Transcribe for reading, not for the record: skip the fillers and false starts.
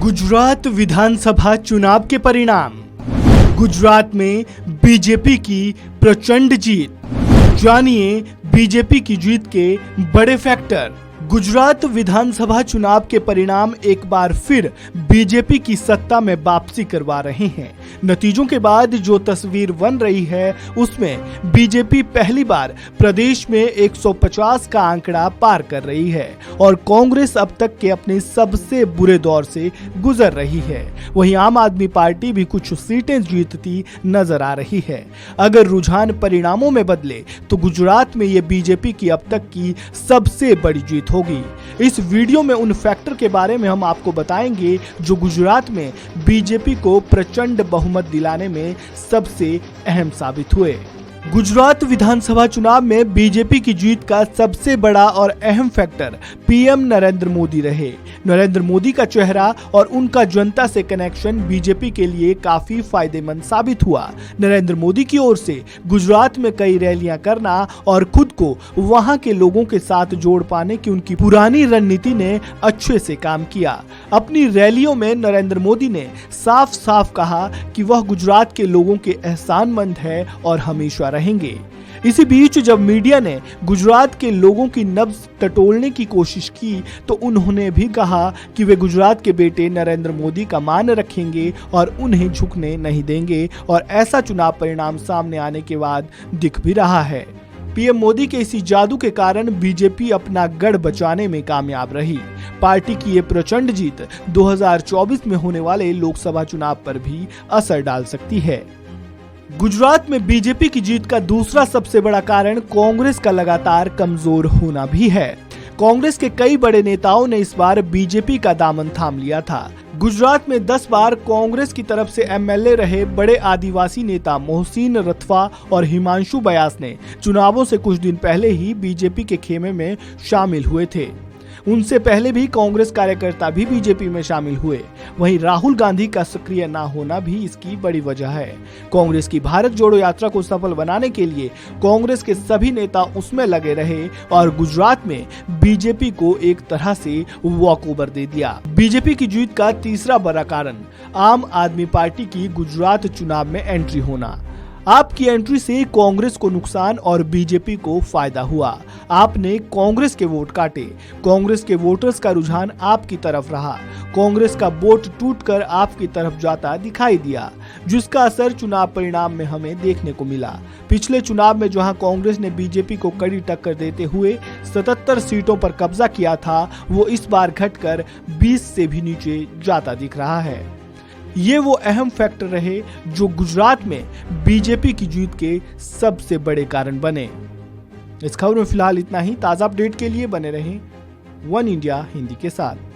गुजरात विधानसभा चुनाव के परिणाम। गुजरात में बीजेपी की प्रचंड जीत। जानिए बीजेपी की जीत के बड़े फैक्टर। गुजरात विधानसभा चुनाव के परिणाम एक बार फिर बीजेपी की सत्ता में वापसी करवा रहे हैं। नतीजों के बाद जो तस्वीर बन रही है उसमें बीजेपी पहली बार प्रदेश में 150 का आंकड़ा पार कर रही है और कांग्रेस अब तक के अपने सबसे बुरे दौर से गुजर रही है। वहीं आम आदमी पार्टी भी कुछ सीटें जीतती नजर आ रही है। अगर रुझान परिणामों में बदले तो गुजरात में ये बीजेपी की अब तक की सबसे बड़ी जीत होगी। इस वीडियो में उन फैक्टर के बारे में हम आपको बताएंगे जो गुजरात में बीजेपी को प्रचंड बहुमत दिलाने में सबसे अहम साबित हुए। गुजरात विधानसभा चुनाव में बीजेपी की जीत का सबसे बड़ा और अहम फैक्टर पीएम नरेंद्र मोदी रहे। नरेंद्र मोदी का चेहरा और उनका जनता से कनेक्शन बीजेपी के लिए काफी फायदेमंद साबित हुआ। नरेंद्र मोदी की ओर से गुजरात में कई रैलियां करना और खुद को वहां के लोगों के साथ जोड़ पाने की उनकी पुरानी रणनीति ने अच्छे से काम किया। अपनी रैलियों में नरेंद्र मोदी ने साफ साफ कहा कि वह गुजरात के लोगों के एहसानमंद है और हमेशा रहेंगे। इसी बीच जब मीडिया ने गुजरात के लोगों की नब्ज टटोलने की कोशिश की तो उन्होंने भी कहा कि वे गुजरात के बेटे नरेंद्र मोदी का मान रखेंगे और उन्हें झुकने नहीं देंगे और ऐसा चुनाव परिणाम सामने आने के बाद दिख भी रहा है। पीएम मोदी के इसी जादू के कारण बीजेपी अपना गढ़ बचाने में कामयाब रही। पार्टी की ये प्रचंड जीत 2024 में होने वाले लोकसभा चुनाव पर भी असर डाल सकती है। गुजरात में बीजेपी की जीत का दूसरा सबसे बड़ा कारण कांग्रेस का लगातार कमजोर होना भी है। कांग्रेस के कई बड़े नेताओं ने इस बार बीजेपी का दामन थाम लिया था। गुजरात में 10 बार कांग्रेस की तरफ से एमएलए रहे बड़े आदिवासी नेता मोहसिन रथवा और हिमांशु बयास ने चुनावों से कुछ दिन पहले ही बीजेपी के खेमे में शामिल हुए थे। उनसे पहले भी कांग्रेस कार्यकर्ता भी बीजेपी में शामिल हुए। वहीं राहुल गांधी का सक्रिय ना होना भी इसकी बड़ी वजह है। कांग्रेस की भारत जोड़ो यात्रा को सफल बनाने के लिए कांग्रेस के सभी नेता उसमें लगे रहे और गुजरात में बीजेपी को एक तरह से वॉकओवर दे दिया। बीजेपी की जीत का तीसरा बड़ा कारण आम आदमी पार्टी की गुजरात चुनाव में एंट्री होना। आपकी एंट्री से कांग्रेस को नुकसान और बीजेपी को फायदा हुआ। आपने कांग्रेस के वोट काटे। कांग्रेस के वोटर्स का रुझान आपकी तरफ रहा। कांग्रेस का वोट टूटकर आपकी तरफ जाता दिखाई दिया, जिसका असर चुनाव परिणाम में हमें देखने को मिला। पिछले चुनाव में जहां कांग्रेस ने बीजेपी को कड़ी टक्कर देते हुए 77 सीटों पर कब्जा किया था, वो इस बार घटकर 20 से भी नीचे जाता दिख रहा है। ये वो अहम फैक्टर रहे जो गुजरात में बीजेपी की जीत के सबसे बड़े कारण बने। इस खबर में फिलहाल इतना ही। ताजा अपडेट के लिए बने रहें वन इंडिया हिंदी के साथ।